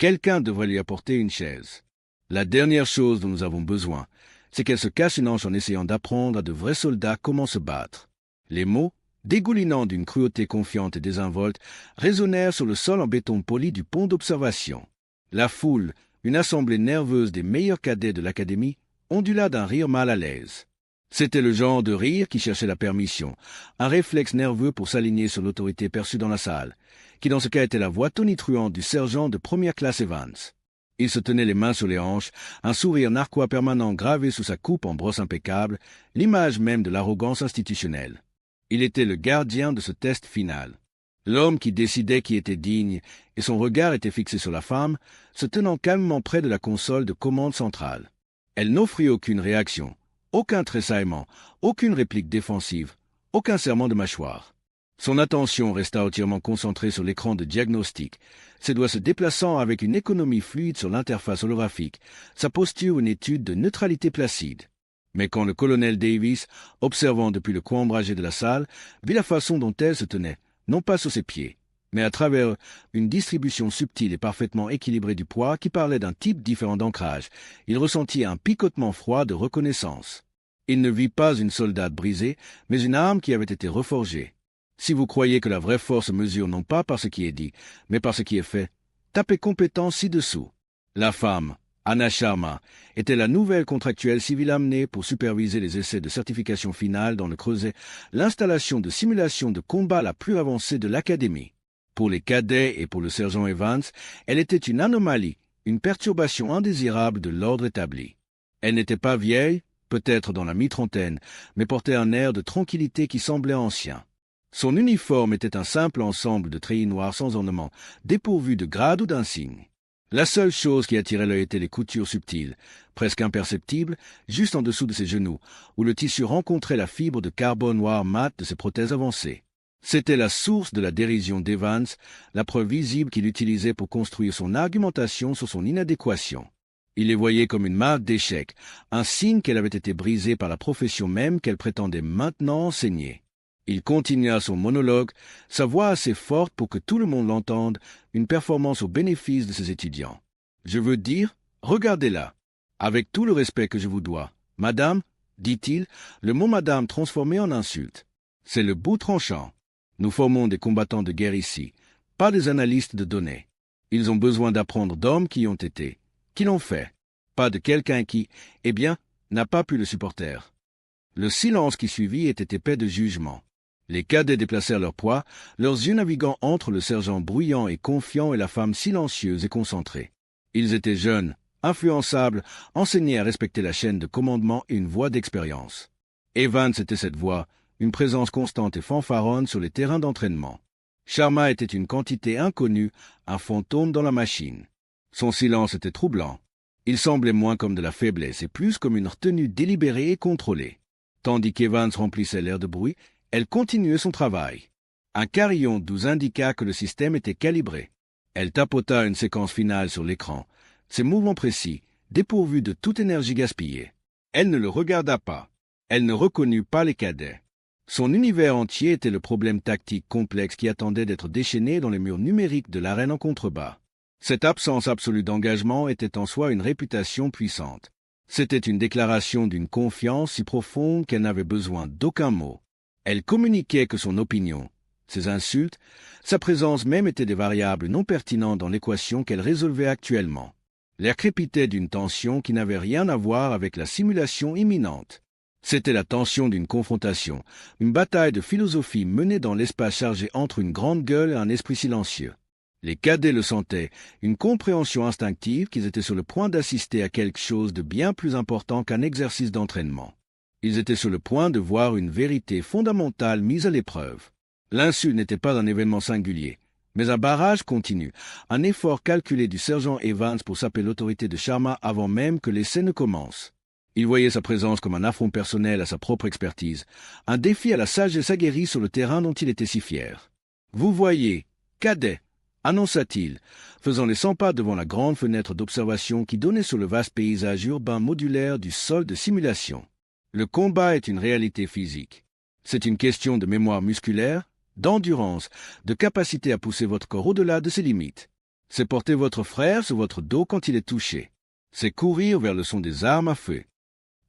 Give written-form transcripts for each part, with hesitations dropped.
Quelqu'un devrait lui apporter une chaise. La dernière chose dont nous avons besoin, c'est qu'elle se casse une hanche en essayant d'apprendre à de vrais soldats comment se battre. Les mots, dégoulinants d'une cruauté confiante et désinvolte, résonnèrent sur le sol en béton poli du pont d'observation. La foule, une assemblée nerveuse des meilleurs cadets de l'académie, ondula d'un rire mal à l'aise. C'était le genre de rire qui cherchait la permission, un réflexe nerveux pour s'aligner sur l'autorité perçue dans la salle, qui dans ce cas était la voix tonitruante du sergent de première classe Evans. Il se tenait les mains sur les hanches, un sourire narquois permanent gravé sous sa coupe en brosse impeccable, l'image même de l'arrogance institutionnelle. Il était le gardien de ce test final. L'homme qui décidait qui était digne, et son regard était fixé sur la femme, se tenant calmement près de la console de commande centrale. Elle n'offrit aucune réaction, aucun tressaillement, aucune réplique défensive, aucun serrement de mâchoire. Son attention resta entièrement concentrée sur l'écran de diagnostic, ses doigts se déplaçant avec une économie fluide sur l'interface holographique, sa posture une étude de neutralité placide. Mais quand le colonel Davis, observant depuis le coin ombragé de la salle, vit la façon dont elle se tenait, non pas sur ses pieds, mais à travers une distribution subtile et parfaitement équilibrée du poids qui parlait d'un type différent d'ancrage, il ressentit un picotement froid de reconnaissance. Il ne vit pas une soldate brisée, mais une arme qui avait été reforgée. Si vous croyez que la vraie force se mesure non pas par ce qui est dit, mais par ce qui est fait, tapez compétent ci-dessous. La femme, Anna Sharma, était la nouvelle contractuelle civile amenée pour superviser les essais de certification finale dans le Creuset, l'installation de simulation de combat la plus avancée de l'Académie. Pour les cadets et pour le sergent Evans, elle était une anomalie, une perturbation indésirable de l'ordre établi. Elle n'était pas vieille, peut-être dans la mi-trentaine, mais portait un air de tranquillité qui semblait ancien. Son uniforme était un simple ensemble de treillis noirs sans ornement, dépourvu de grade ou d'insigne. La seule chose qui attirait l'œil était les coutures subtiles, presque imperceptibles, juste en dessous de ses genoux, où le tissu rencontrait la fibre de carbone noir mat de ses prothèses avancées. C'était la source de la dérision d'Evans, la preuve visible qu'il utilisait pour construire son argumentation sur son inadéquation. Il les voyait comme une marque d'échec, un signe qu'elle avait été brisée par la profession même qu'elle prétendait maintenant enseigner. Il continua son monologue, sa voix assez forte pour que tout le monde l'entende, une performance au bénéfice de ses étudiants. « Je veux dire, regardez-la. Avec tout le respect que je vous dois, madame, dit-il, le mot madame transformé en insulte. C'est le bout tranchant. Nous formons des combattants de guerre ici, pas des analystes de données. Ils ont besoin d'apprendre d'hommes qui ont été, qui l'ont fait, pas de quelqu'un qui, eh bien, n'a pas pu le supporter. » Le silence qui suivit était épais de jugement. Les cadets déplacèrent leur poids, leurs yeux naviguant entre le sergent bruyant et confiant et la femme silencieuse et concentrée. Ils étaient jeunes, influençables, enseignés à respecter la chaîne de commandement et une voix d'expérience. Evans était cette voix, une présence constante et fanfaronne sur les terrains d'entraînement. Sharma était une quantité inconnue, un fantôme dans la machine. Son silence était troublant. Il semblait moins comme de la faiblesse et plus comme une retenue délibérée et contrôlée. Tandis qu'Evans remplissait l'air de bruit, elle continuait son travail. Un carillon doux indiqua que le système était calibré. Elle tapota une séquence finale sur l'écran, ses mouvements précis, dépourvus de toute énergie gaspillée. Elle ne le regarda pas. Elle ne reconnut pas les cadets. Son univers entier était le problème tactique complexe qui attendait d'être déchaîné dans les murs numériques de l'arène en contrebas. Cette absence absolue d'engagement était en soi une réputation puissante. C'était une déclaration d'une confiance si profonde qu'elle n'avait besoin d'aucun mot. Elle communiquait que son opinion, ses insultes, sa présence même étaient des variables non pertinentes dans l'équation qu'elle résolvait actuellement. L'air crépitait d'une tension qui n'avait rien à voir avec la simulation imminente. C'était la tension d'une confrontation, une bataille de philosophie menée dans l'espace chargé entre une grande gueule et un esprit silencieux. Les cadets le sentaient, une compréhension instinctive qu'ils étaient sur le point d'assister à quelque chose de bien plus important qu'un exercice d'entraînement. Ils étaient sur le point de voir une vérité fondamentale mise à l'épreuve. L'insulte n'était pas un événement singulier, mais un barrage continu, un effort calculé du sergent Evans pour saper l'autorité de Sharma avant même que l'essai ne commence. Il voyait sa présence comme un affront personnel à sa propre expertise, un défi à la sagesse aguerrie sur le terrain dont il était si fier. « Vous voyez, cadet !» annonça-t-il, faisant les 100 pas devant la grande fenêtre d'observation qui donnait sur le vaste paysage urbain modulaire du sol de simulation. Le combat est une réalité physique. C'est une question de mémoire musculaire, d'endurance, de capacité à pousser votre corps au-delà de ses limites. C'est porter votre frère sur votre dos quand il est touché. C'est courir vers le son des armes à feu.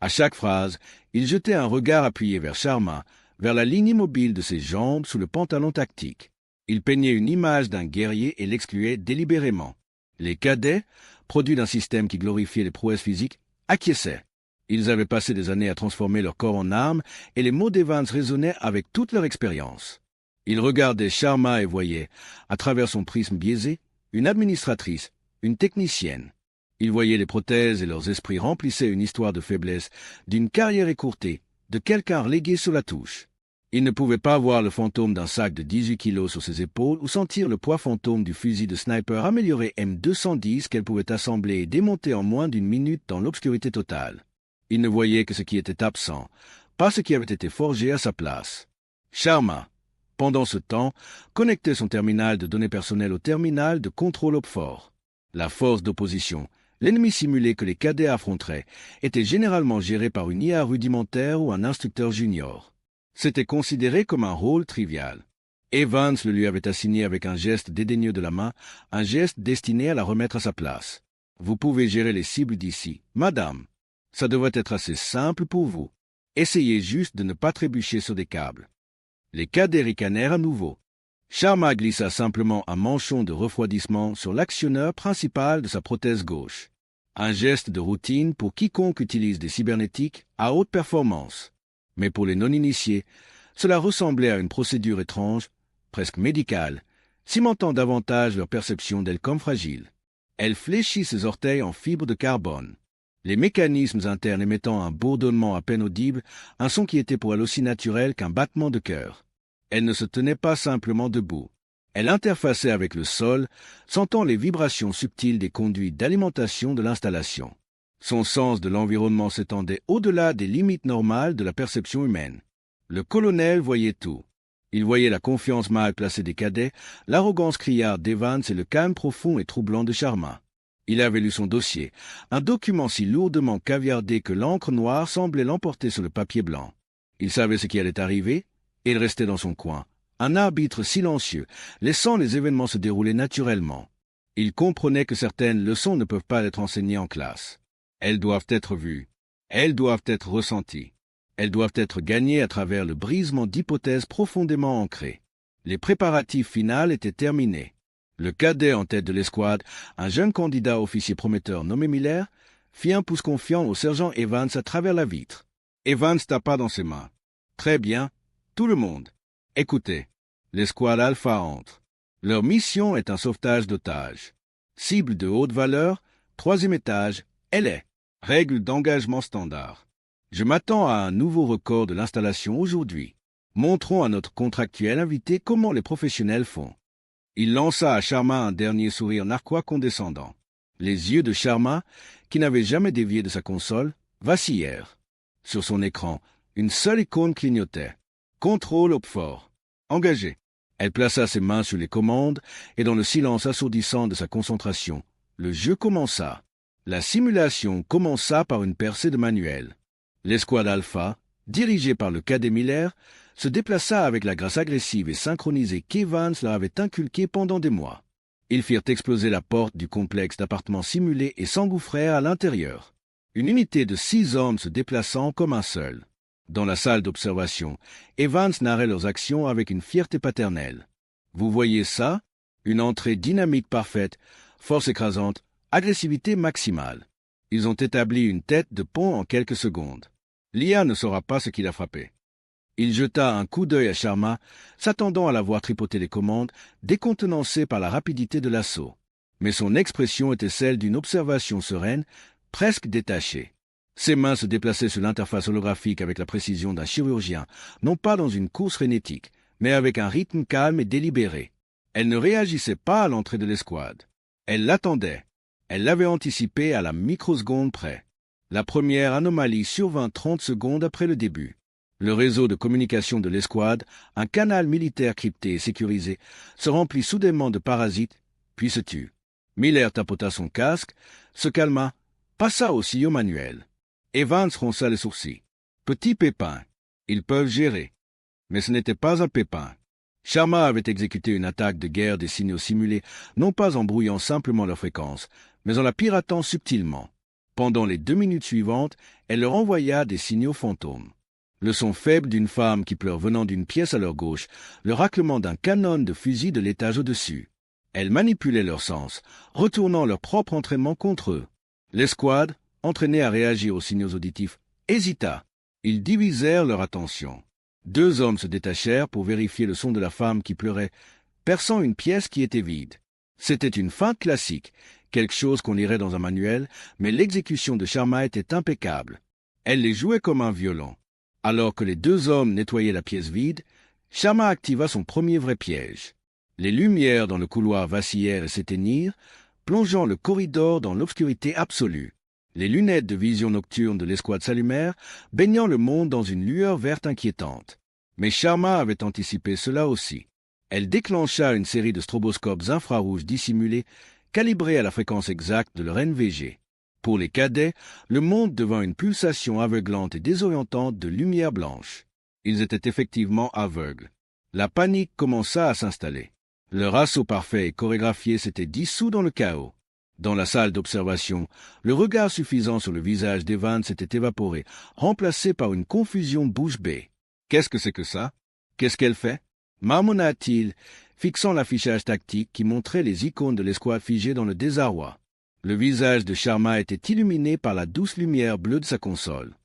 À chaque phrase, il jetait un regard appuyé vers Sharma, vers la ligne immobile de ses jambes sous le pantalon tactique. Il peignait une image d'un guerrier et l'excluait délibérément. Les cadets, produits d'un système qui glorifiait les prouesses physiques, acquiesçaient. Ils avaient passé des années à transformer leur corps en armes et les mots d'Evans résonnaient avec toute leur expérience. Ils regardaient Sharma et voyaient, à travers son prisme biaisé, une administratrice, une technicienne. Ils voyaient les prothèses et leurs esprits remplissaient une histoire de faiblesse, d'une carrière écourtée, de quelqu'un relégué sur la touche. Ils ne pouvaient pas voir le fantôme d'un sac de 18 kilos sur ses épaules ou sentir le poids fantôme du fusil de sniper amélioré M210 qu'elle pouvait assembler et démonter en moins d'une minute dans l'obscurité totale. Ils ne voyaient que ce qui était absent, pas ce qui avait été forgé à sa place. Sharma, pendant ce temps, connectait son terminal de données personnelles au terminal de contrôle Opfor. La force d'opposition, l'ennemi simulé que les cadets affronteraient, était généralement géré par une IA rudimentaire ou un instructeur junior. C'était considéré comme un rôle trivial. Evans le lui avait assigné avec un geste dédaigneux de la main, un geste destiné à la remettre à sa place. Vous pouvez gérer les cibles d'ici, madame. Ça devrait être assez simple pour vous. Essayez juste de ne pas trébucher sur des câbles. Les cadets ricanèrent à nouveau. Sharma glissa simplement un manchon de refroidissement sur l'actionneur principal de sa prothèse gauche. Un geste de routine pour quiconque utilise des cybernétiques à haute performance. Mais pour les non-initiés, cela ressemblait à une procédure étrange, presque médicale, cimentant davantage leur perception d'elle comme fragile. Elle fléchit ses orteils en fibres de carbone. Les mécanismes internes émettant un bourdonnement à peine audible, un son qui était pour elle aussi naturel qu'un battement de cœur. Elle ne se tenait pas simplement debout. Elle interfaçait avec le sol, sentant les vibrations subtiles des conduits d'alimentation de l'installation. Son sens de l'environnement s'étendait au-delà des limites normales de la perception humaine. Le colonel voyait tout. Il voyait la confiance mal placée des cadets, l'arrogance criarde d'Evans et le calme profond et troublant de Sharma. Il avait lu son dossier, un document si lourdement caviardé que l'encre noire semblait l'emporter sur le papier blanc. Il savait ce qui allait arriver, et il restait dans son coin, un arbitre silencieux, laissant les événements se dérouler naturellement. Il comprenait que certaines leçons ne peuvent pas être enseignées en classe. Elles doivent être vues, elles doivent être ressenties, elles doivent être gagnées à travers le brisement d'hypothèses profondément ancrées. Les préparatifs finaux étaient terminés. Le cadet en tête de l'escouade, un jeune candidat officier prometteur nommé Miller, fit un pouce confiant au sergent Evans à travers la vitre. Evans tapa dans ses mains. « Très bien, tout le monde. Écoutez, l'escouade Alpha entre. Leur mission est un sauvetage d'otages. Cible de haute valeur, 3e étage, elle est. Règle d'engagement standard. Je m'attends à un nouveau record de l'installation aujourd'hui. Montrons à notre contractuel invité comment les professionnels font. » Il lança à Sharma un dernier sourire narquois condescendant. Les yeux de Sharma, qui n'avait jamais dévié de sa console, vacillèrent. Sur son écran, une seule icône clignotait. Contrôle Opfor. Engagé. Elle plaça ses mains sur les commandes et dans le silence assourdissant de sa concentration, le jeu commença. La simulation commença par une percée de manuel. L'escouade Alpha, dirigée par le cadet Miller, se déplaça avec la grâce agressive et synchronisée qu'Evans leur avait inculquée pendant des mois. Ils firent exploser la porte du complexe d'appartements simulés et s'engouffrèrent à l'intérieur. Une unité de 6 hommes se déplaçant comme un seul. Dans la salle d'observation, Evans narrait leurs actions avec une fierté paternelle. « Vous voyez ça? Une entrée dynamique parfaite, force écrasante, agressivité maximale. Ils ont établi une tête de pont en quelques secondes. L'IA ne saura pas ce qui l'a frappé. » Il jeta un coup d'œil à Sharma, s'attendant à la voir tripoter les commandes, décontenancé par la rapidité de l'assaut. Mais son expression était celle d'une observation sereine, presque détachée. Ses mains se déplaçaient sur l'interface holographique avec la précision d'un chirurgien, non pas dans une course frénétique, mais avec un rythme calme et délibéré. Elle ne réagissait pas à l'entrée de l'escouade. Elle l'attendait. Elle l'avait anticipé à la microseconde près. La première anomalie survint 30 secondes après le début. Le réseau de communication de l'escouade, un canal militaire crypté et sécurisé, se remplit soudainement de parasites, puis se tut. Miller tapota son casque, se calma, passa aussi au manuel. Evans fronça les sourcils. Petit pépin. Ils peuvent gérer. Mais ce n'était pas un pépin. Sharma avait exécuté une attaque de guerre des signaux simulés, non pas en brouillant simplement leur fréquence, mais en la piratant subtilement. Pendant les 2 minutes suivantes, elle leur envoya des signaux fantômes. Le son faible d'une femme qui pleure venant d'une pièce à leur gauche, le raclement d'un canon de fusil de l'étage au-dessus. Elle manipulait leur sens, retournant leur propre entraînement contre eux. L'escouade, entraînée à réagir aux signaux auditifs, hésita. Ils divisèrent leur attention. 2 hommes se détachèrent pour vérifier le son de la femme qui pleurait, perçant une pièce qui était vide. C'était une feinte classique, quelque chose qu'on lirait dans un manuel, mais l'exécution de Sharma était impeccable. Elle les jouait comme un violon. Alors que les 2 hommes nettoyaient la pièce vide, Sharma activa son premier vrai piège. Les lumières dans le couloir vacillèrent et s'éteignirent, plongeant le corridor dans l'obscurité absolue. Les lunettes de vision nocturne de l'escouade s'allumèrent, baignant le monde dans une lueur verte inquiétante. Mais Sharma avait anticipé cela aussi. Elle déclencha une série de stroboscopes infrarouges dissimulés, calibrés à la fréquence exacte de leur NVG. Pour les cadets, le monde devint une pulsation aveuglante et désorientante de lumière blanche. Ils étaient effectivement aveugles. La panique commença à s'installer. Leur assaut parfait et chorégraphié s'était dissous dans le chaos. Dans la salle d'observation, le regard suffisant sur le visage d'Evans s'était évaporé, remplacé par une confusion bouche bée. « Qu'est-ce que c'est que ça? Qu'est-ce qu'elle fait » marmonna-t-il, fixant l'affichage tactique qui montrait les icônes de l'escouade figées dans le désarroi. Le visage de Sharma était illuminé par la douce lumière bleue de sa console.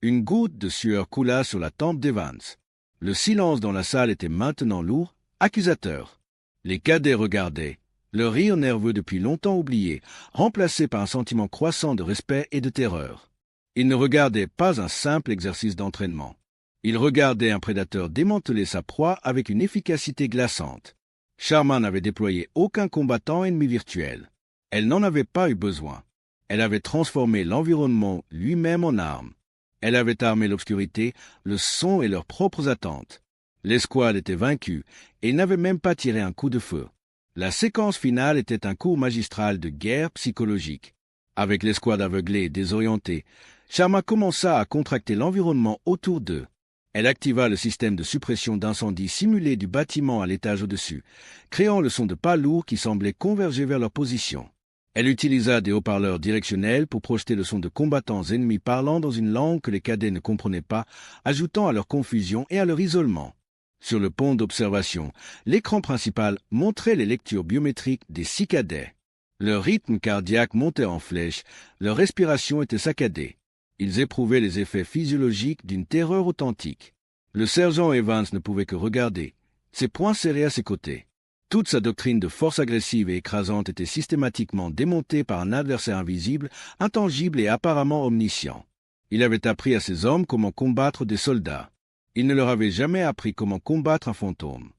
Une goutte de sueur coula sur la tempe d'Evans. Le silence dans la salle était maintenant lourd, accusateur. Les cadets regardaient, leur rire nerveux depuis longtemps oublié, remplacé par un sentiment croissant de respect et de terreur. Ils ne regardaient pas un simple exercice d'entraînement. Ils regardaient un prédateur démanteler sa proie avec une efficacité glaçante. Sharma n'avait déployé aucun combattant ennemi virtuel. Elle n'en avait pas eu besoin. Elle avait transformé l'environnement lui-même en arme. Elle avait armé l'obscurité, le son et leurs propres attentes. L'escouade était vaincue et n'avait même pas tiré un coup de feu. La séquence finale était un cours magistral de guerre psychologique. Avec l'escouade aveuglée et désorientée, Sharma commença à contracter l'environnement autour d'eux. Elle activa le système de suppression d'incendie simulé du bâtiment à l'étage au-dessus, créant le son de pas lourds qui semblait converger vers leur position. Elle utilisa des haut-parleurs directionnels pour projeter le son de combattants ennemis parlant dans une langue que les cadets ne comprenaient pas, ajoutant à leur confusion et à leur isolement. Sur le pont d'observation, l'écran principal montrait les lectures biométriques des 6 cadets. Leur rythme cardiaque montait en flèche, leur respiration était saccadée. Ils éprouvaient les effets physiologiques d'une terreur authentique. Le sergent Evans ne pouvait que regarder, ses poings serrés à ses côtés. Toute sa doctrine de force agressive et écrasante était systématiquement démontée par un adversaire invisible, intangible et apparemment omniscient. Il avait appris à ses hommes comment combattre des soldats. Il ne leur avait jamais appris comment combattre un fantôme.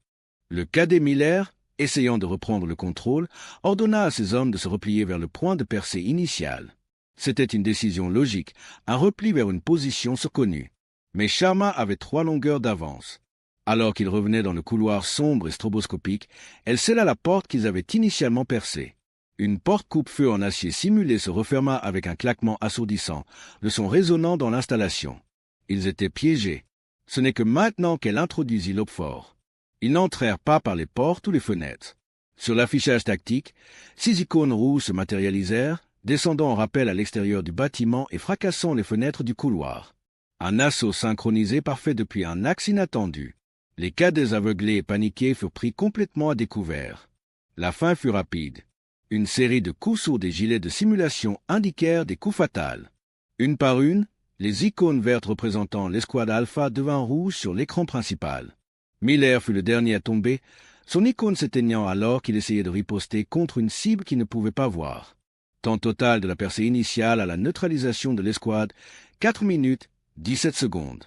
Le cadet Miller, essayant de reprendre le contrôle, ordonna à ses hommes de se replier vers le point de percée initial. C'était une décision logique, un repli vers une position surconnue. Mais Sharma avait 3 longueurs d'avance. Alors qu'ils revenaient dans le couloir sombre et stroboscopique, elle scella la porte qu'ils avaient initialement percée. Une porte coupe-feu en acier simulé se referma avec un claquement assourdissant, le son résonnant dans l'installation. Ils étaient piégés. Ce n'est que maintenant qu'elle introduisit l'opphore. Ils n'entrèrent pas par les portes ou les fenêtres. Sur l'affichage tactique, 6 icônes rouges se matérialisèrent, descendant en rappel à l'extérieur du bâtiment et fracassant les fenêtres du couloir. Un assaut synchronisé parfait depuis un axe inattendu. Les cadets aveuglés et paniqués furent pris complètement à découvert. La fin fut rapide. Une série de coups sur des gilets de simulation indiquèrent des coups fatals. Une par une, les icônes vertes représentant l'escouade alpha devinrent rouges sur l'écran principal. Miller fut le dernier à tomber, son icône s'éteignant alors qu'il essayait de riposter contre une cible qu'il ne pouvait pas voir. Temps total de la percée initiale à la neutralisation de l'escouade, 4 minutes, 17 secondes.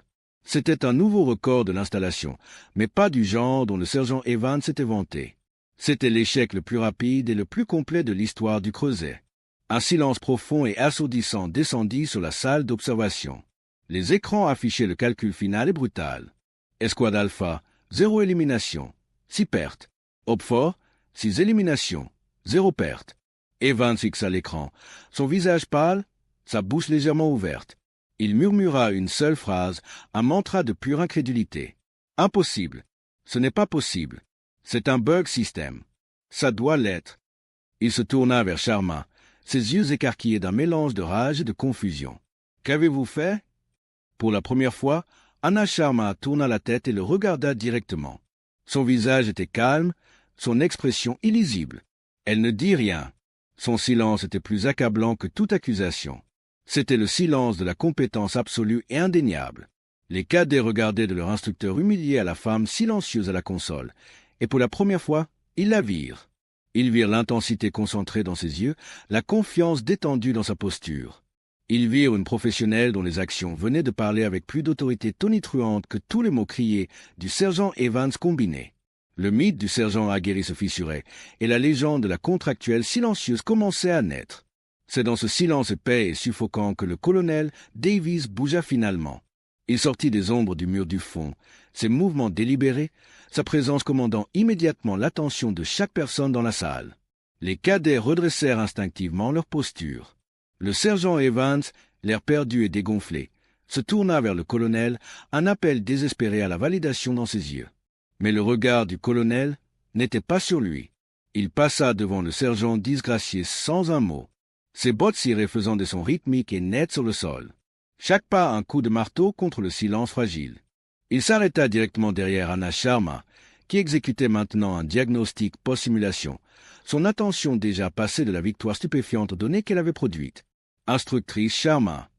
C'était un nouveau record de l'installation, mais pas du genre dont le sergent Evans s'était vanté. C'était l'échec le plus rapide et le plus complet de l'histoire du Creuset. Un silence profond et assourdissant descendit sur la salle d'observation. Les écrans affichaient le calcul final et brutal. Escouade Alpha, 0 élimination, 6 pertes. Opphore, 6 éliminations, 0 perte. Evans fixa l'écran, son visage pâle, sa bouche légèrement ouverte. Il murmura une seule phrase, un mantra de pure incrédulité. Impossible. Ce n'est pas possible. C'est un bug système. Ça doit l'être. Il se tourna vers Sharma, ses yeux écarquillés d'un mélange de rage et de confusion. Qu'avez-vous fait? Pour la première fois, Anna Sharma tourna la tête et le regarda directement. Son visage était calme, son expression illisible. Elle ne dit rien. Son silence était plus accablant que toute accusation. C'était le silence de la compétence absolue et indéniable. Les cadets regardaient de leur instructeur humilié à la femme silencieuse à la console, et pour la première fois, ils la virent. Ils virent l'intensité concentrée dans ses yeux, la confiance détendue dans sa posture. Ils virent une professionnelle dont les actions venaient de parler avec plus d'autorité tonitruante que tous les mots criés du sergent Evans combiné. Le mythe du sergent aguerri se fissurait, et la légende de la contractuelle silencieuse commençait à naître. C'est dans ce silence épais et suffocant que le colonel Davies bougea finalement. Il sortit des ombres du mur du fond, ses mouvements délibérés, sa présence commandant immédiatement l'attention de chaque personne dans la salle. Les cadets redressèrent instinctivement leur posture. Le sergent Evans, l'air perdu et dégonflé, se tourna vers le colonel, un appel désespéré à la validation dans ses yeux. Mais le regard du colonel n'était pas sur lui. Il passa devant le sergent disgracié sans un mot, ses bottes cirées faisant des sons rythmiques et nets sur le sol. Chaque pas un coup de marteau contre le silence fragile. Il s'arrêta directement derrière Anna Sharma, qui exécutait maintenant un diagnostic post-simulation, son attention déjà passée de la victoire stupéfiante aux données qu'elle avait produites. Instructrice Sharma.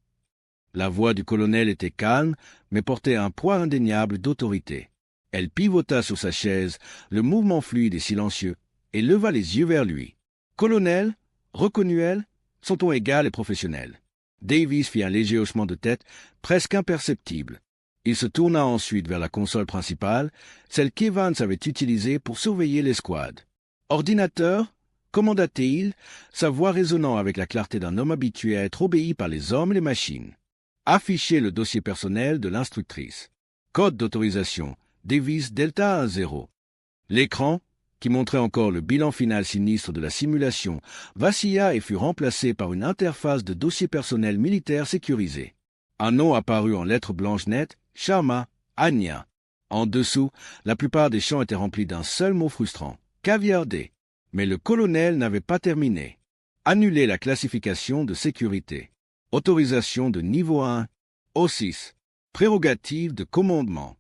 La voix du colonel était calme, mais portait un poids indéniable d'autorité. Elle pivota sur sa chaise, le mouvement fluide et silencieux, et leva les yeux vers lui. « Colonel, reconnut-elle, son ton égal et professionnel. » Davies fit un léger hochement de tête, presque imperceptible. Il se tourna ensuite vers la console principale, celle qu'Evans avait utilisée pour surveiller l'escouade. « Ordinateur » commanda-t-il, sa voix résonnant avec la clarté d'un homme habitué à être obéi par les hommes et les machines. « Affichez le dossier personnel de l'instructrice. Code d'autorisation, Davies Delta 10. » L'écran, qui montrait encore le bilan final sinistre de la simulation, vacilla et fut remplacé par une interface de dossier personnel militaire sécurisé. Un nom apparut en lettres blanches nettes, Sharma, Anya. En dessous, la plupart des champs étaient remplis d'un seul mot frustrant, caviardé. Mais le colonel n'avait pas terminé. Annuler la classification de sécurité. Autorisation de niveau 1. O6. Prérogative de commandement.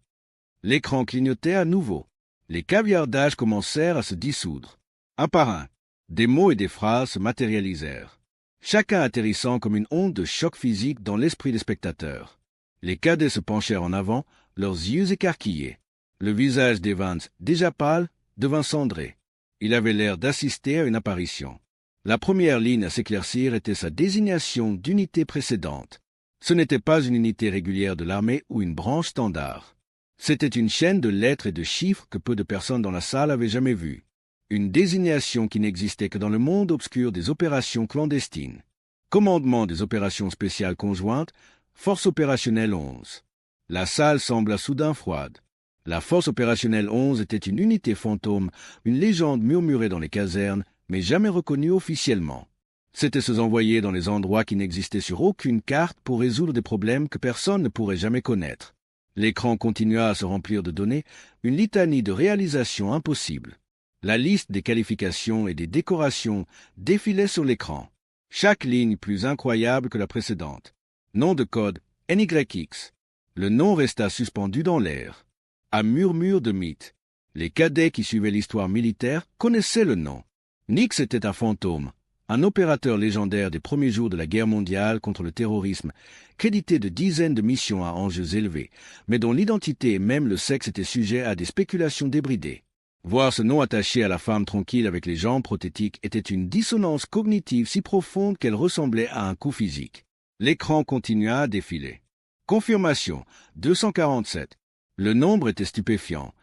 L'écran clignotait à nouveau. Les caviardages commencèrent à se dissoudre. Un par un, des mots et des phrases se matérialisèrent, chacun atterrissant comme une onde de choc physique dans l'esprit des spectateurs. Les cadets se penchèrent en avant, leurs yeux écarquillés. Le visage d'Evans, déjà pâle, devint cendré. Il avait l'air d'assister à une apparition. La première ligne à s'éclaircir était sa désignation d'unité précédente. Ce n'était pas une unité régulière de l'armée ou une branche standard. C'était une chaîne de lettres et de chiffres que peu de personnes dans la salle avaient jamais vues. Une désignation qui n'existait que dans le monde obscur des opérations clandestines. Commandement des opérations spéciales conjointes, Force opérationnelle 11. La salle sembla soudain froide. La Force opérationnelle 11 était une unité fantôme, une légende murmurée dans les casernes, mais jamais reconnue officiellement. C'étaient ceux envoyés dans les endroits qui n'existaient sur aucune carte pour résoudre des problèmes que personne ne pourrait jamais connaître. L'écran continua à se remplir de données, une litanie de réalisations impossibles. La liste des qualifications et des décorations défilait sur l'écran, chaque ligne plus incroyable que la précédente. Nom de code NYX. Le nom resta suspendu dans l'air. À murmure de mythe. Les cadets qui suivaient l'histoire militaire connaissaient le nom. Nix était un fantôme, un opérateur légendaire des premiers jours de la guerre mondiale contre le terrorisme, crédité de dizaines de missions à enjeux élevés, mais dont l'identité et même le sexe étaient sujets à des spéculations débridées. Voir ce nom attaché à la femme tranquille avec les jambes prothétiques était une dissonance cognitive si profonde qu'elle ressemblait à un coup physique. L'écran continua à défiler. Confirmation, 247. Le nombre était stupéfiant,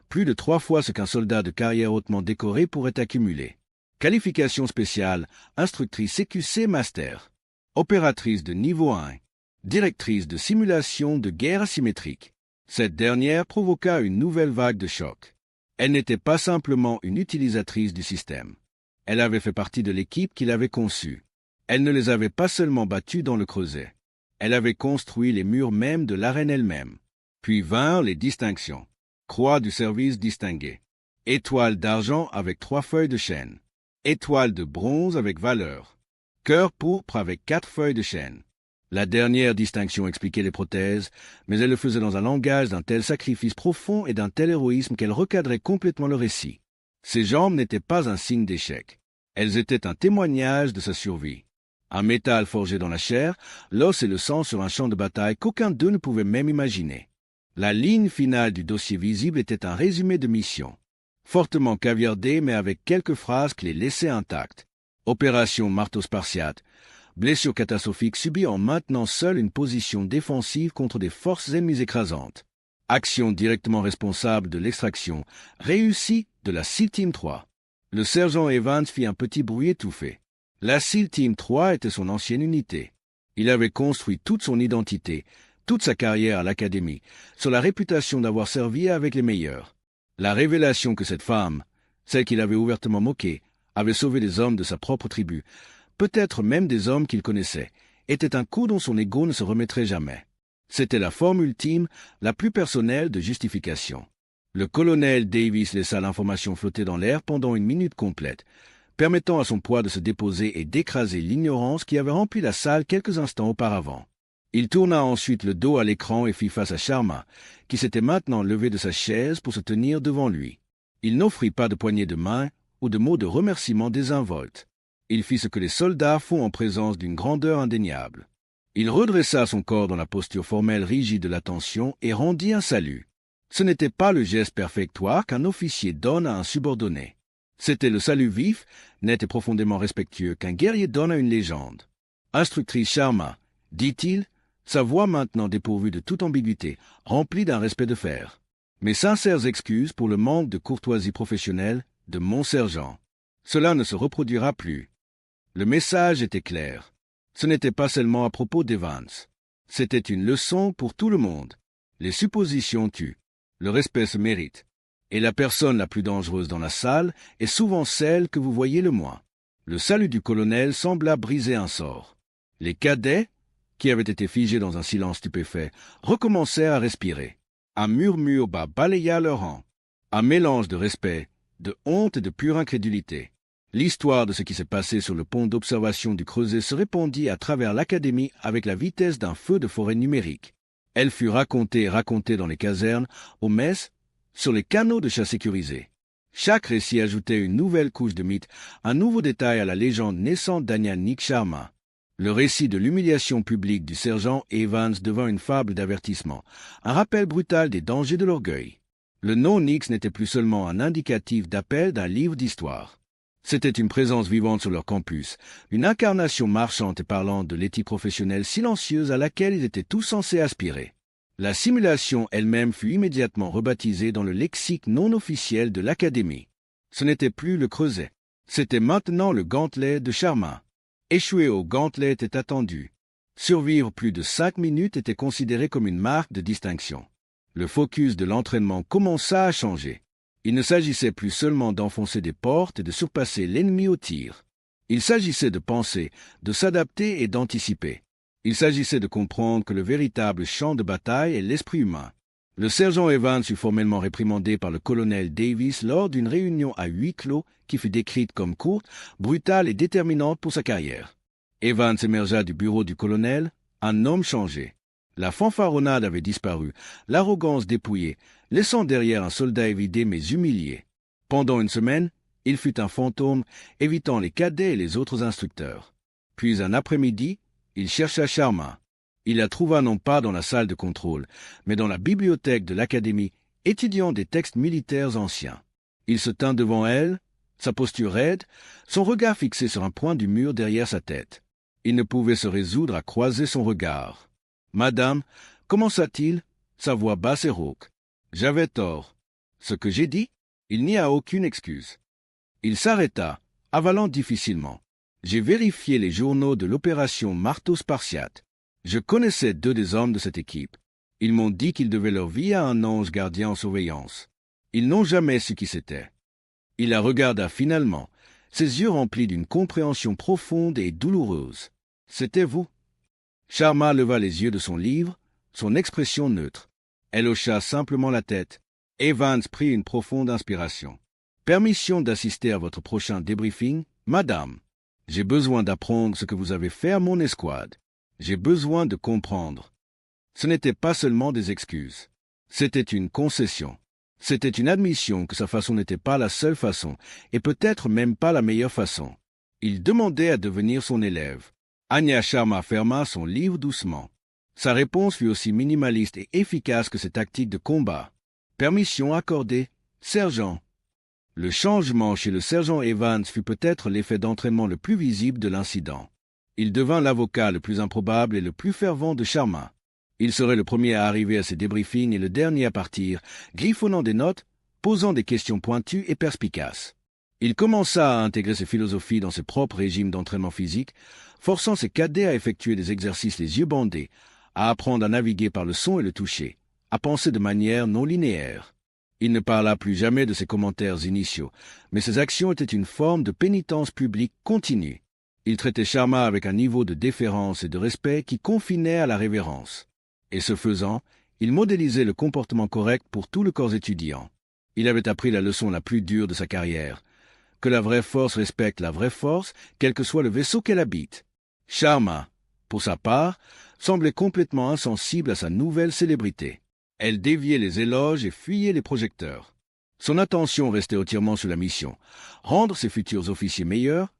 plus de 3 fois ce qu'un soldat de carrière hautement décoré pourrait accumuler. Qualification spéciale, instructrice CQC Master. Opératrice de niveau 1. Directrice de simulation de guerre asymétrique. Cette dernière provoqua une nouvelle vague de choc. Elle n'était pas simplement une utilisatrice du système. Elle avait fait partie de l'équipe qui l'avait conçu. Elle ne les avait pas seulement battus dans le creuset. Elle avait construit les murs mêmes de l'arène elle-même. Puis vinrent les distinctions. Croix du service distinguée. Étoile d'argent avec 3 feuilles de chêne. Étoile de bronze avec valeur. Cœur pourpre avec 4 feuilles de chêne. La dernière distinction expliquait les prothèses, mais elle le faisait dans un langage d'un tel sacrifice profond et d'un tel héroïsme qu'elle recadrait complètement le récit. Ses jambes n'étaient pas un signe d'échec. Elles étaient un témoignage de sa survie. Un métal forgé dans la chair, l'os et le sang sur un champ de bataille qu'aucun d'eux ne pouvait même imaginer. La ligne finale du dossier visible était un résumé de mission. Fortement caviardé, mais avec quelques phrases qui les laissaient intactes. Opération marteau spartiate. Blessure catastrophique subie en maintenant seul une position défensive contre des forces ennemies écrasantes. Action directement responsable de l'extraction, réussie de la SEAL Team 3. Le sergent Evans fit un petit bruit étouffé. La SEAL Team 3 était son ancienne unité. Il avait construit toute son identité, toute sa carrière à l'académie, sur la réputation d'avoir servi avec les meilleurs. La révélation que cette femme, celle qu'il avait ouvertement moquée, avait sauvé des hommes de sa propre tribu, peut-être même des hommes qu'il connaissait, était un coup dont son ego ne se remettrait jamais. C'était la forme ultime, la plus personnelle de justification. Le colonel Davis laissa l'information flotter dans l'air pendant une minute complète, permettant à son poids de se déposer et d'écraser l'ignorance qui avait rempli la salle quelques instants auparavant. Il tourna ensuite le dos à l'écran et fit face à Sharma, qui s'était maintenant levé de sa chaise pour se tenir devant lui. Il n'offrit pas de poignée de main ou de mots de remerciement désinvoltes. Il fit ce que les soldats font en présence d'une grandeur indéniable. Il redressa son corps dans la posture formelle rigide de l'attention et rendit un salut. Ce n'était pas le geste perfectoire qu'un officier donne à un subordonné. C'était le salut vif, net et profondément respectueux qu'un guerrier donne à une légende. « Instructrice Sharma », dit-il, sa voix maintenant dépourvue de toute ambiguïté, remplie d'un respect de fer. « Mes sincères excuses pour le manque de courtoisie professionnelle de mon sergent. Cela ne se reproduira plus. » Le message était clair. Ce n'était pas seulement à propos d'Evans. C'était une leçon pour tout le monde. Les suppositions tuent. Le respect se mérite. Et la personne la plus dangereuse dans la salle est souvent celle que vous voyez le moins. Le salut du colonel sembla briser un sort. Les cadets, qui avaient été figés dans un silence stupéfait, recommencèrent à respirer. Un murmure bas balaya leur rang. Un mélange de respect, de honte et de pure incrédulité. L'histoire de ce qui s'est passé sur le pont d'observation du Creuset se répandit à travers l'académie avec la vitesse d'un feu de forêt numérique. Elle fut racontée et racontée dans les casernes, aux messes, sur les canaux de chasse sécurisés. Chaque récit ajoutait une nouvelle couche de mythe, un nouveau détail à la légende naissante d'Anianik Sharma. Le récit de l'humiliation publique du sergent Evans devint une fable d'avertissement, un rappel brutal des dangers de l'orgueil. Le nom Nix n'était plus seulement un indicatif d'appel d'un livre d'histoire. C'était une présence vivante sur leur campus, une incarnation marchante et parlante de l'éthique professionnelle silencieuse à laquelle ils étaient tous censés aspirer. La simulation elle-même fut immédiatement rebaptisée dans le lexique non officiel de l'Académie. Ce n'était plus le Creuset, c'était maintenant le gantelet de Sharma. Échouer au gantelet était attendu. Survivre plus de 5 minutes était considéré comme une marque de distinction. Le focus de l'entraînement commença à changer. Il ne s'agissait plus seulement d'enfoncer des portes et de surpasser l'ennemi au tir. Il s'agissait de penser, de s'adapter et d'anticiper. Il s'agissait de comprendre que le véritable champ de bataille est l'esprit humain. Le sergent Evans fut formellement réprimandé par le colonel Davis lors d'une réunion à huis clos qui fut décrite comme courte, brutale et déterminante pour sa carrière. Evans émergea du bureau du colonel, un homme changé. La fanfaronnade avait disparu, l'arrogance dépouillée, laissant derrière un soldat évidé mais humilié. Pendant une semaine, il fut un fantôme, évitant les cadets et les autres instructeurs. Puis un après-midi, il chercha Sharma. Il la trouva non pas dans la salle de contrôle, mais dans la bibliothèque de l'académie, étudiant des textes militaires anciens. Il se tint devant elle, sa posture raide, son regard fixé sur un point du mur derrière sa tête. Il ne pouvait se résoudre à croiser son regard. « Madame, commença-t-il, sa voix basse et rauque. J'avais tort. Ce que j'ai dit, il n'y a aucune excuse. » Il s'arrêta, avalant difficilement. J'ai vérifié les journaux de l'opération Marteau Spartiate. Je connaissais 2 des hommes de cette équipe. Ils m'ont dit qu'ils devaient leur vie à un ange gardien en surveillance. Ils n'ont jamais su qui c'était. Il la regarda finalement, ses yeux remplis d'une compréhension profonde et douloureuse. C'était vous. Sharma leva les yeux de son livre, son expression neutre. Elle hocha simplement la tête. Evans prit une profonde inspiration. Permission d'assister à votre prochain débriefing, madame. J'ai besoin d'apprendre ce que vous avez fait à mon escouade. J'ai besoin de comprendre. Ce n'était pas seulement des excuses. C'était une concession. C'était une admission que sa façon n'était pas la seule façon, et peut-être même pas la meilleure façon. Il demandait à devenir son élève. Anya Sharma ferma son livre doucement. Sa réponse fut aussi minimaliste et efficace que ses tactiques de combat. Permission accordée, sergent. Le changement chez le sergent Evans fut peut-être l'effet d'entraînement le plus visible de l'incident. Il devint l'avocat le plus improbable et le plus fervent de Sharma. Il serait le premier à arriver à ses débriefings et le dernier à partir, griffonnant des notes, posant des questions pointues et perspicaces. Il commença à intégrer ses philosophies dans ses propres régimes d'entraînement physique, forçant ses cadets à effectuer des exercices les yeux bandés, à apprendre à naviguer par le son et le toucher, à penser de manière non linéaire. Il ne parla plus jamais de ses commentaires initiaux, mais ses actions étaient une forme de pénitence publique continue. Il traitait Sharma avec un niveau de déférence et de respect qui confinait à la révérence. Et ce faisant, il modélisait le comportement correct pour tout le corps étudiant. Il avait appris la leçon la plus dure de sa carrière, que la vraie force respecte la vraie force, quel que soit le vaisseau qu'elle habite. Sharma, pour sa part, semblait complètement insensible à sa nouvelle célébrité. Elle déviait les éloges et fuyait les projecteurs. Son attention restait entièrement sur la mission, rendre ses futurs officiers meilleurs,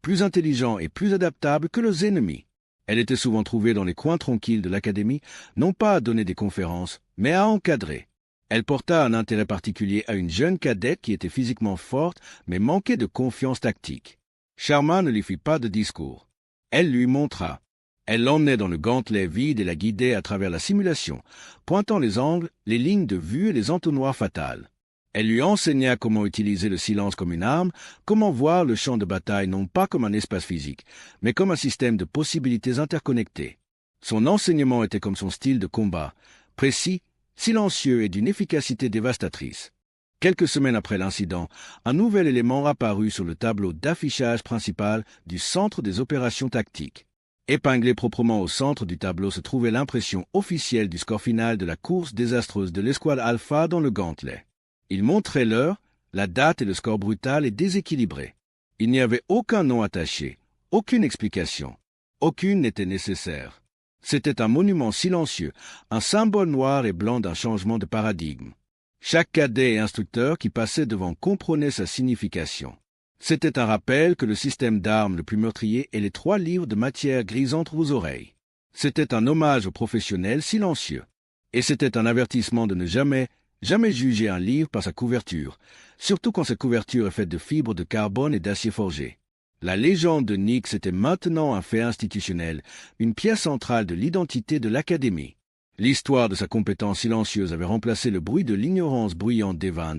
plus intelligents et plus adaptables que leurs ennemis. Elle était souvent trouvée dans les coins tranquilles de l'académie, non pas à donner des conférences, mais à encadrer. Elle porta un intérêt particulier à une jeune cadette qui était physiquement forte, mais manquait de confiance tactique. Sharma ne lui fit pas de discours. Elle lui montra. Elle l'emmenait dans le gantelet vide et la guidait à travers la simulation, pointant les angles, les lignes de vue et les entonnoirs fatals. Elle lui enseigna comment utiliser le silence comme une arme, comment voir le champ de bataille non pas comme un espace physique, mais comme un système de possibilités interconnectées. Son enseignement était comme son style de combat, précis, silencieux et d'une efficacité dévastatrice. Quelques semaines après l'incident, un nouvel élément apparut sur le tableau d'affichage principal du centre des opérations tactiques. Épinglé proprement au centre du tableau se trouvait l'impression officielle du score final de la course désastreuse de l'escouade Alpha dans le gantelet. Il montrait l'heure, la date et le score brutal et déséquilibré. Il n'y avait aucun nom attaché, aucune explication. Aucune n'était nécessaire. C'était un monument silencieux, un symbole noir et blanc d'un changement de paradigme. Chaque cadet et instructeur qui passait devant comprenait sa signification. C'était un rappel que le système d'armes le plus meurtrier est les 3 livres de matière grise entre vos oreilles. C'était un hommage aux professionnels silencieux. Et c'était un avertissement de ne jamais juger un livre par sa couverture, surtout quand cette couverture est faite de fibres de carbone et d'acier forgé. La légende de Nix était maintenant un fait institutionnel, une pièce centrale de l'identité de l'Académie. L'histoire de sa compétence silencieuse avait remplacé le bruit de l'ignorance bruyante d'Evans,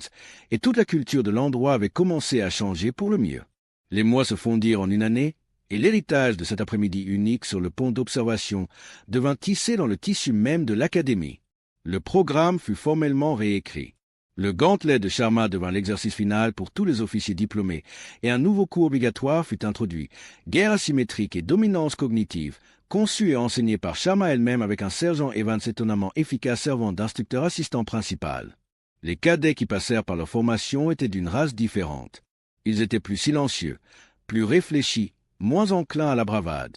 et toute la culture de l'endroit avait commencé à changer pour le mieux. Les mois se fondirent en une année, et l'héritage de cet après-midi unique sur le pont d'observation devint tissé dans le tissu même de l'Académie. Le programme fut formellement réécrit. Le gantelet de Sharma devint l'exercice final pour tous les officiers diplômés, et un nouveau cours obligatoire fut introduit, guerre asymétrique et dominance cognitive, conçu et enseigné par Sharma elle-même avec un sergent Evans étonnamment efficace servant d'instructeur assistant principal. Les cadets qui passèrent par leur formation étaient d'une race différente. Ils étaient plus silencieux, plus réfléchis, moins enclins à la bravade.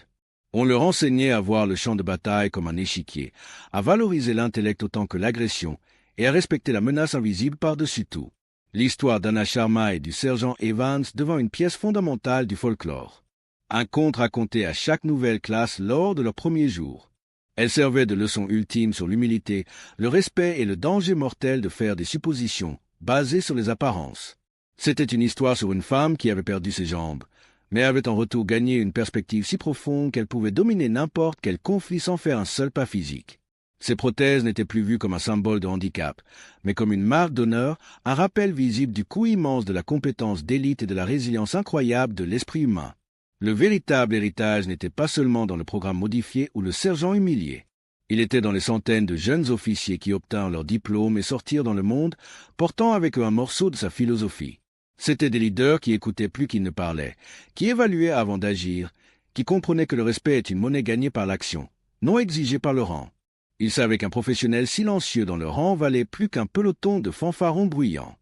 On leur enseignait à voir le champ de bataille comme un échiquier, à valoriser l'intellect autant que l'agression, et à respecter la menace invisible par-dessus tout. L'histoire d'Anna Sharma et du sergent Evans devint une pièce fondamentale du folklore. Un conte raconté à chaque nouvelle classe lors de leur premier jour. Elle servait de leçon ultime sur l'humilité, le respect et le danger mortel de faire des suppositions, basées sur les apparences. C'était une histoire sur une femme qui avait perdu ses jambes, mais avait en retour gagné une perspective si profonde qu'elle pouvait dominer n'importe quel conflit sans faire un seul pas physique. Ces prothèses n'étaient plus vues comme un symbole de handicap, mais comme une marque d'honneur, un rappel visible du coût immense de la compétence d'élite et de la résilience incroyable de l'esprit humain. Le véritable héritage n'était pas seulement dans le programme modifié ou le sergent humilié. Il était dans les centaines de jeunes officiers qui obtinrent leur diplôme et sortirent dans le monde, portant avec eux un morceau de sa philosophie. C'étaient des leaders qui écoutaient plus qu'ils ne parlaient, qui évaluaient avant d'agir, qui comprenaient que le respect est une monnaie gagnée par l'action, non exigée par le rang. Ils savaient qu'un professionnel silencieux dans leur rang valait plus qu'un peloton de fanfarons bruyants.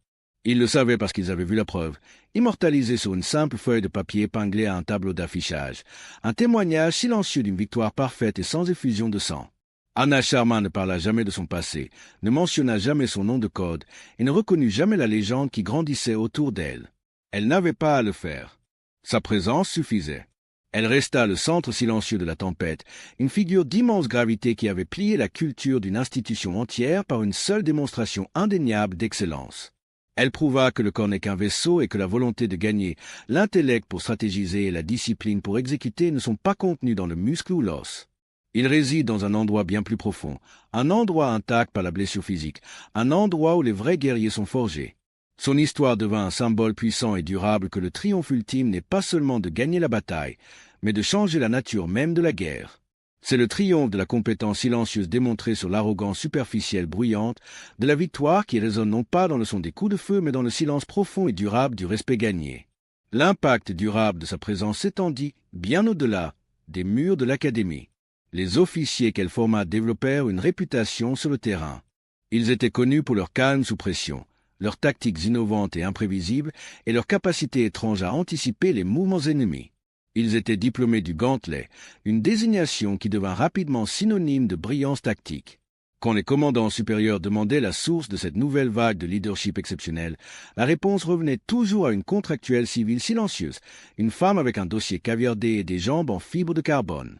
Ils le savaient parce qu'ils avaient vu la preuve, immortalisée sur une simple feuille de papier épinglée à un tableau d'affichage, un témoignage silencieux d'une victoire parfaite et sans effusion de sang. Anna Sharma ne parla jamais de son passé, ne mentionna jamais son nom de code et ne reconnut jamais la légende qui grandissait autour d'elle. Elle n'avait pas à le faire. Sa présence suffisait. Elle resta le centre silencieux de la tempête, une figure d'immense gravité qui avait plié la culture d'une institution entière par une seule démonstration indéniable d'excellence. Elle prouva que le corps n'est qu'un vaisseau et que la volonté de gagner, l'intellect pour stratégiser et la discipline pour exécuter ne sont pas contenus dans le muscle ou l'os. Il réside dans un endroit bien plus profond, un endroit intact par la blessure physique, un endroit où les vrais guerriers sont forgés. Son histoire devint un symbole puissant et durable que le triomphe ultime n'est pas seulement de gagner la bataille, mais de changer la nature même de la guerre. C'est le triomphe de la compétence silencieuse démontrée sur l'arrogance superficielle bruyante, de la victoire qui résonne non pas dans le son des coups de feu, mais dans le silence profond et durable du respect gagné. L'impact durable de sa présence s'étendit bien au-delà des murs de l'académie. Les officiers qu'elle forma développèrent une réputation sur le terrain. Ils étaient connus pour leur calme sous pression, leurs tactiques innovantes et imprévisibles et leur capacité étrange à anticiper les mouvements ennemis. Ils étaient diplômés du gantelet, une désignation qui devint rapidement synonyme de brillance tactique. Quand les commandants supérieurs demandaient la source de cette nouvelle vague de leadership exceptionnel, la réponse revenait toujours à une contractuelle civile silencieuse, une femme avec un dossier caviardé et des jambes en fibre de carbone.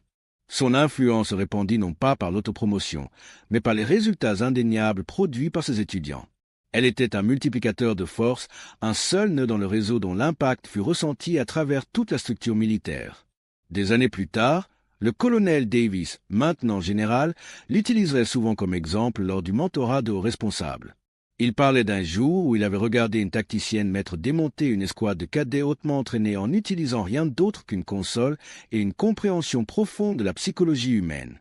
Son influence se répandit non pas par l'autopromotion, mais par les résultats indéniables produits par ses étudiants. Elle était un multiplicateur de force, un seul nœud dans le réseau dont l'impact fut ressenti à travers toute la structure militaire. Des années plus tard, le colonel Davis, maintenant général, l'utiliserait souvent comme exemple lors du mentorat de hauts responsables. Il parlait d'un jour où il avait regardé une tacticienne mettre démonter une escouade de cadets hautement entraînés en n'utilisant rien d'autre qu'une console et une compréhension profonde de la psychologie humaine.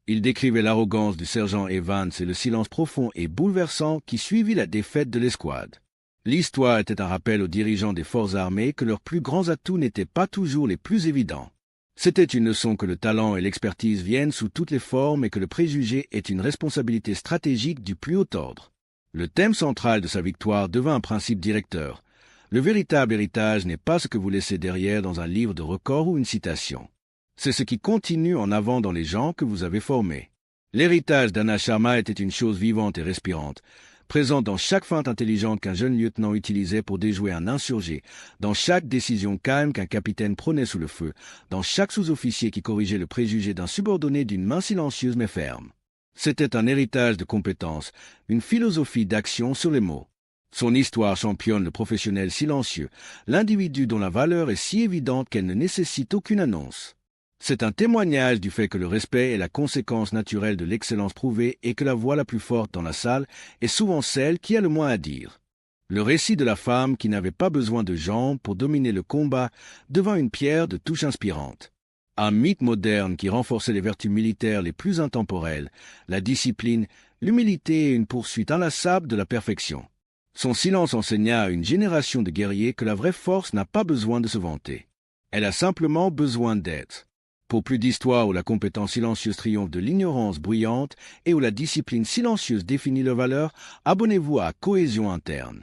Il décrivait l'arrogance du sergent Evans et le silence profond et bouleversant qui suivit la défaite de l'escouade. L'histoire était un rappel aux dirigeants des forces armées que leurs plus grands atouts n'étaient pas toujours les plus évidents. C'était une leçon que le talent et l'expertise viennent sous toutes les formes et que le préjugé est une responsabilité stratégique du plus haut ordre. Le thème central de sa victoire devint un principe directeur. Le véritable héritage n'est pas ce que vous laissez derrière dans un livre de records ou une citation. C'est ce qui continue en avant dans les gens que vous avez formés. L'héritage d'Anna Sharma était une chose vivante et respirante, présente dans chaque feinte intelligente qu'un jeune lieutenant utilisait pour déjouer un insurgé, dans chaque décision calme qu'un capitaine prenait sous le feu, dans chaque sous-officier qui corrigeait le préjugé d'un subordonné d'une main silencieuse mais ferme. C'était un héritage de compétences, une philosophie d'action sur les mots. Son histoire championne le professionnel silencieux, l'individu dont la valeur est si évidente qu'elle ne nécessite aucune annonce. C'est un témoignage du fait que le respect est la conséquence naturelle de l'excellence prouvée et que la voix la plus forte dans la salle est souvent celle qui a le moins à dire. Le récit de la femme qui n'avait pas besoin de jambes pour dominer le combat devint une pierre de touche inspirante. Un mythe moderne qui renforçait les vertus militaires les plus intemporelles, la discipline, l'humilité et une poursuite inlassable de la perfection. Son silence enseigna à une génération de guerriers que la vraie force n'a pas besoin de se vanter. Elle a simplement besoin d'être. Pour plus d'histoires où la compétence silencieuse triomphe de l'ignorance bruyante et où la discipline silencieuse définit leurs valeurs, abonnez-vous à Cohésion Interne.